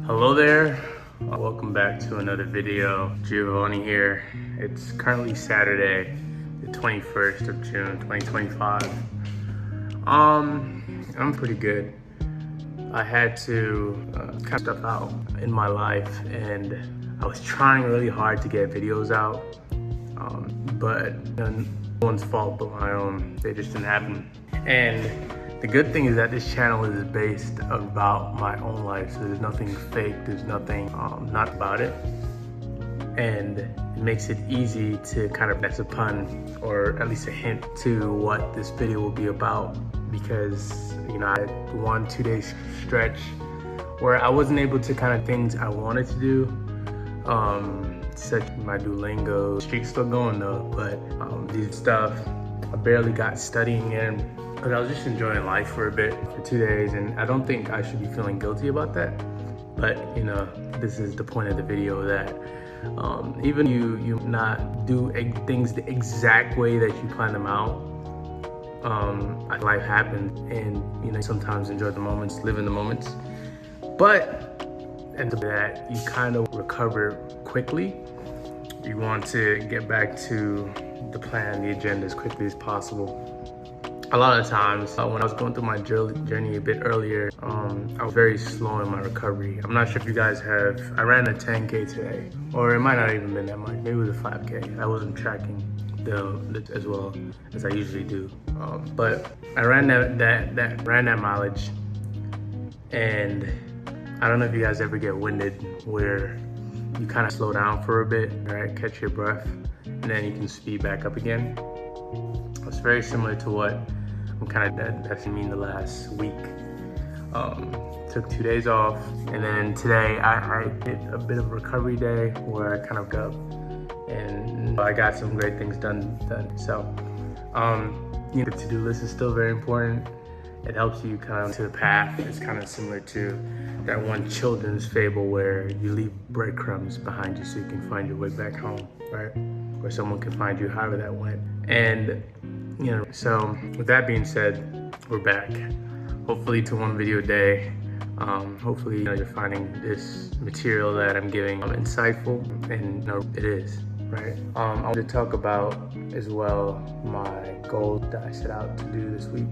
Hello there, welcome back to another video. Giovanni here. It's currently Saturday, the 21st of June, 2025. I'm pretty good. I had to cut stuff out in my life, and I was trying really hard to get videos out, but no one's fault but my own. They just didn't happen. And the good thing is that this channel is based about my own life, so there's nothing fake, there's nothing not about it. And it makes it easy to kind of, that's a pun, or at least a hint to what this video will be about. Because, you know, I had 1-2 day stretch where I wasn't able to kind of things I wanted to do. Such my Duolingo streak's still going though, but these stuff, I barely got studying in. Because I was just enjoying life for a bit, for 2 days, and I don't think I should be feeling guilty about that. But, you know, this is the point of the video, that even you not do things the exact way that you plan them out, life happens, and, you know, sometimes enjoy the moments, live in the moments. But, and that you kind of recover quickly. You want to get back to the plan, the agenda as quickly as possible. A lot of times when I was going through my journey a bit earlier, I was very slow in my recovery. I'm not sure if you guys have, I ran a 10K today, or it might not even been that much, maybe it was a 5K. I wasn't tracking as well as I usually do. But I ran that mileage, and I don't know if you guys ever get winded where you kind of slow down for a bit, right? Catch your breath, and then you can speed back up again. It's very similar to what that's the last week. Took 2 days off, and then today I did a bit of a recovery day where I kind of got up and I got some great things done. So, you know, the to-do list is still very important. It helps you kind of to the path. It's kind of similar to that one children's fable where you leave breadcrumbs behind you so you can find your way back home, right? Or someone can find you however that went. And, you know, so with that being said, we're back. Hopefully to one video a day. Hopefully, you know, you're finding this material that I'm giving insightful, and, you know, it is, right? I want to talk about as well my goals that I set out to do this week.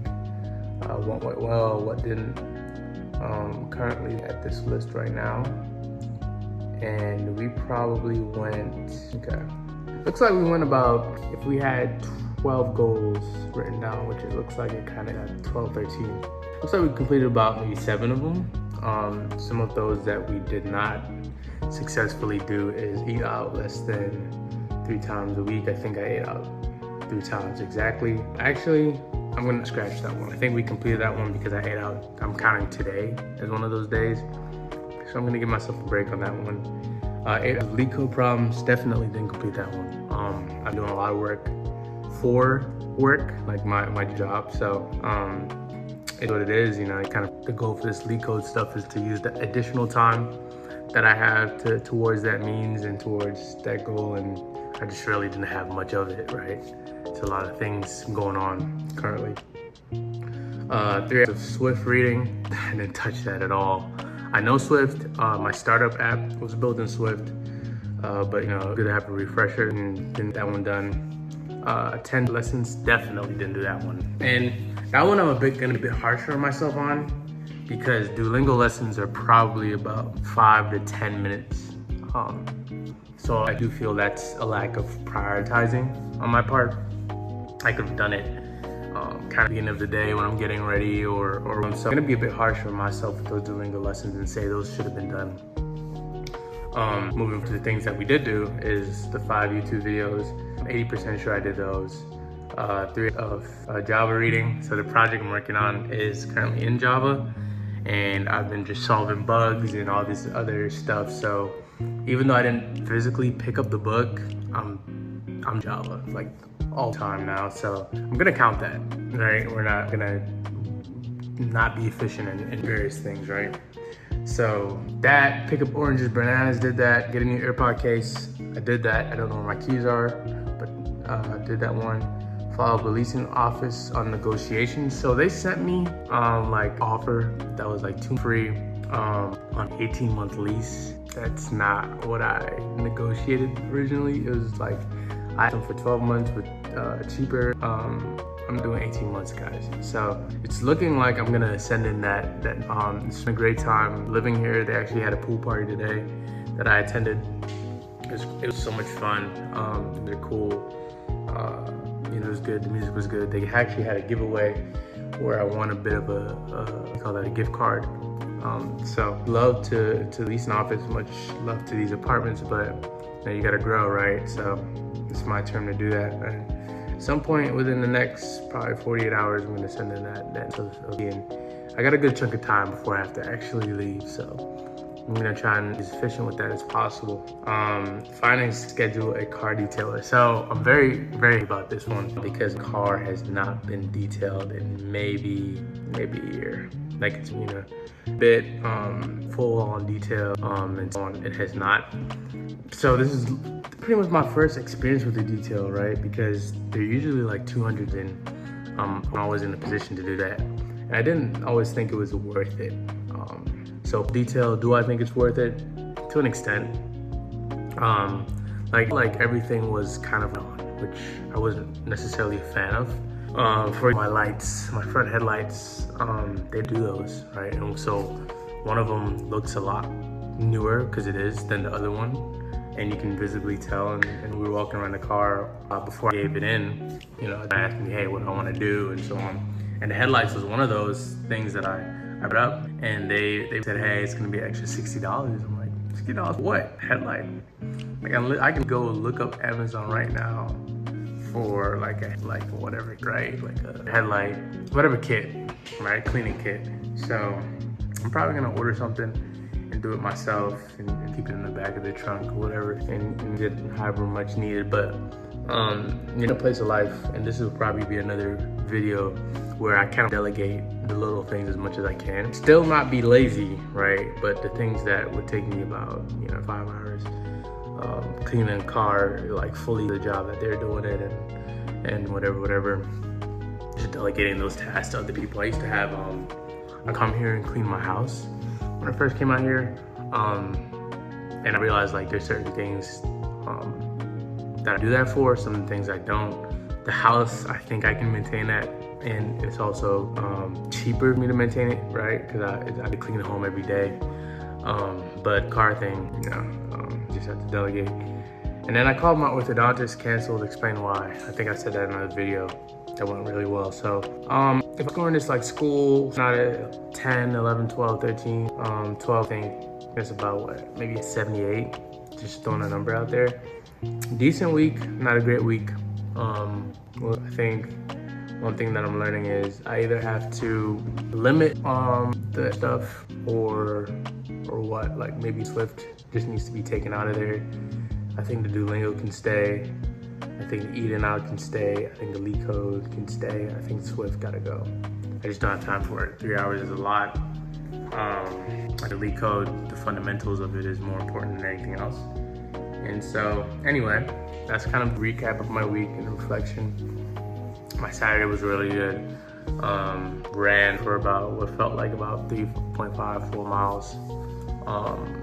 What went well, what didn't. Currently at this list right now, and we probably went, okay, looks like we went about, if we had 12 goals written down, which it looks like it kind of got 12, 13. Looks like we completed about maybe 7 of them. Some of those that we did not successfully do is eat out less than 3 times a week. I think I ate out 3 times exactly. Actually, I'm gonna scratch that one. I think we completed that one because I ate out. I'm counting today as one of those days. So I'm gonna give myself a break on that one. Ate out leak code problems, definitely didn't complete that one. I'm doing a lot of work for work, like my job. So it's what it is, you know, kind of the goal for this leak code stuff is to use the additional time that I have towards that means and towards that goal. And I just really didn't have much of it, right? It's a lot of things going on currently. 3 hours of Swift reading, I didn't touch that at all. I know Swift, my startup app was built in Swift, but, you know, good to have a refresher, and didn't that one done. 10 lessons, definitely didn't do that one. And that one I'm gonna be a bit harsher on myself on, because Duolingo lessons are probably about 5 to 10 minutes. So I do feel that's a lack of prioritizing on my part. I could have done it kind of beginning of the day when I'm getting ready, or so I'm gonna be a bit harsher on myself with those Duolingo lessons and say those should have been done. Moving to the things that we did do is the 5 YouTube videos. I'm 80% sure I did those. 3 of Java reading. So the project I'm working on is currently in Java, and I've been just solving bugs and all this other stuff. So even though I didn't physically pick up the book, I'm Java like all the time now. So I'm gonna count that, right? We're not gonna not be efficient in various things, right? So that, pick up oranges, bananas, did that. Get a new AirPod case, I did that. I don't know where my keys are, but I did that one. Filed the leasing office on negotiations. So they sent me like offer that was like 2 free on 18-month lease. That's not what I negotiated originally. It was like, I had them for 12 months with cheaper. I'm doing 18 months, guys. So it's looking like I'm gonna send in that it's been a great time living here. They actually had a pool party today that I attended. It was so much fun. They're cool. You know, it was good. The music was good. They actually had a giveaway where I won a bit of we call that a gift card. So love to lease an office, much love to these apartments, but you know, you gotta grow, right? So it's my turn to do that. And at some point within the next probably 48 hours, I'm gonna send in that. And I got a good chunk of time before I have to actually leave. So I'm gonna try and be as efficient with that as possible. Finding schedule a car detailer. So I'm very, very about this one because the car has not been detailed in maybe a year. Like it's, you know, a bit full on detail and so on. It has not. So this is pretty much my first experience with the detail, right? Because they're usually like 200 and I'm always in a position to do that. And I didn't always think it was worth it. So detail, do I think it's worth it? To an extent. Like everything was kind of on, which I wasn't necessarily a fan of. For my lights, my front headlights, they do those, right? And so one of them looks a lot newer, because it is, than the other one. And you can visibly tell, and we were walking around the car before I gave it in, you know, they asked me, hey, what do I want to do, and so on. And the headlights was one of those things that I brought up, and they said, hey, it's gonna be extra $60. I'm like, $60 what? Headlight? Like I can go look up Amazon right now for like whatever, right? Like a headlight, whatever kit, right? Cleaning kit. So I'm probably gonna order something and do it myself and keep it in the back of the trunk or whatever, and get however much needed. But you know, place of life, and this will probably be another video where I kind of delegate the little things as much as I can. Still not be lazy, right? But the things that would take me about, you know, 5 hours, cleaning a car, like fully the job that they're doing it, and whatever. Just delegating those tasks to other people. I used to have, I come here and clean my house when I first came out here, and I realized like there's certain things that I do that for, some things I don't. The house, I think I can maintain that, and it's also cheaper for me to maintain it, right? Because I clean the home every day. But car thing, you know, just have to delegate. And then I called my orthodontist, canceled, explained why. I think I said that in another video. That went really well. So if I'm going to like school, not at 10, 11, 12, 13, 12, I think that's about what, maybe a 78, just throwing a number out there. Decent week, not a great week. Well, I think one thing that I'm learning is I either have to limit the stuff or what, like maybe Swift just needs to be taken out of there. I think the Duolingo can stay. I think the Eat and Out can stay. I think the Leak Code can stay. I think Swift gotta go. I just don't have time for it. 3 hours is a lot. The Leak Code, the fundamentals of it is more important than anything else. And so anyway, that's kind of a recap of my week and reflection. My Saturday was really good. Ran for about what felt like about 3.5, 4 miles.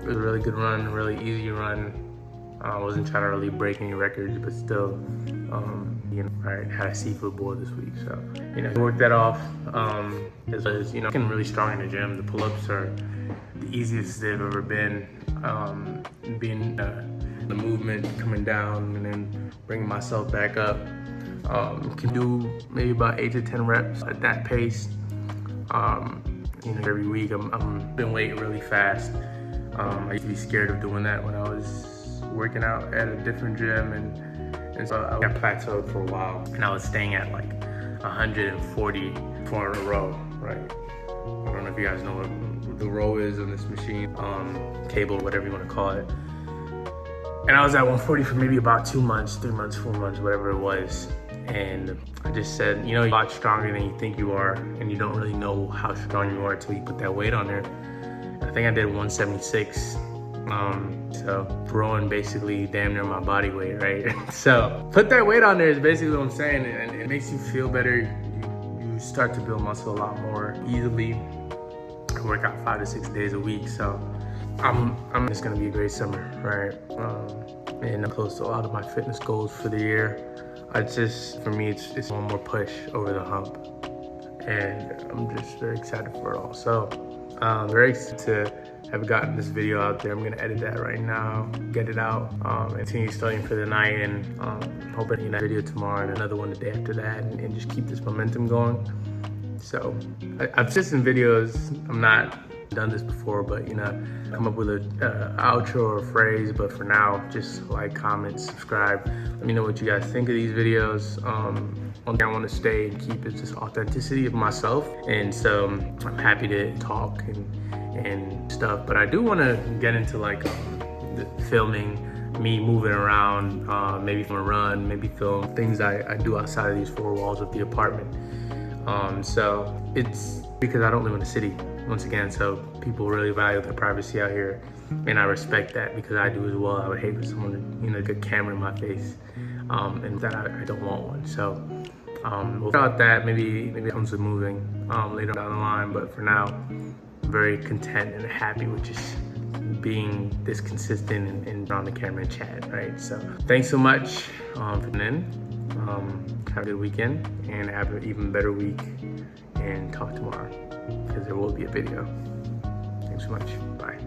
It was a really good run, really easy run. I wasn't trying to really break any records, but still, you know, I had a seafood boil this week, so, you know, worked that off. As well as, you know, getting really strong in the gym. The pull-ups are the easiest they've ever been. Being the movement, coming down, and then bringing myself back up. Can do maybe about 8 to 10 reps at that pace. You know, every week I'm been weight really fast. I used to be scared of doing that when I was working out at a different gym, and so I got plateaued for a while, and I was staying at like 140 for a row, right? I don't know if you guys know what the row is on this machine, cable, whatever you want to call it. And I was at 140 for maybe about 2 months, 3 months, 4 months, whatever it was. And I just said, you know, you're a lot stronger than you think you are, and you don't really know how strong you are until you put that weight on there. I think I did 176. So throwing basically damn near my body weight, right? So put that weight on there is basically what I'm saying, and it makes you feel better. You start to build muscle a lot more easily. I work out 5 to 6 days a week, so it's gonna be a great summer, right? And I'm close to a lot of my fitness goals for the year. For me, it's one more push over the hump, and I'm just very excited for it all. So, very excited to have gotten this video out there. I'm gonna edit that right now, get it out, and continue studying for the night, and hoping that video tomorrow and another one the day after that, and just keep this momentum going. So, I've seen some videos. I'm not done this before, but come up with a outro or a phrase. But for now, just like, comment, subscribe. Let me know what you guys think of these videos. One thing I want to stay and keep is just authenticity of myself, and so I'm happy to talk and stuff. But I do want to get into like the filming, me moving around, maybe film a run, maybe film things I do outside of these four walls of the apartment. So it's because I don't live in a city, once again, so people really value their privacy out here, and I respect that because I do as well. I would hate for someone to, get a camera in my face, and that I don't want one. So we'll talk about that. Maybe it comes with moving later down the line, but for now, I'm very content and happy with just being this consistent and on the camera and chat, right? So thanks so much for tuning in. Have a good weekend and have an even better week, and talk tomorrow because there will be a video. Thanks so much. Bye.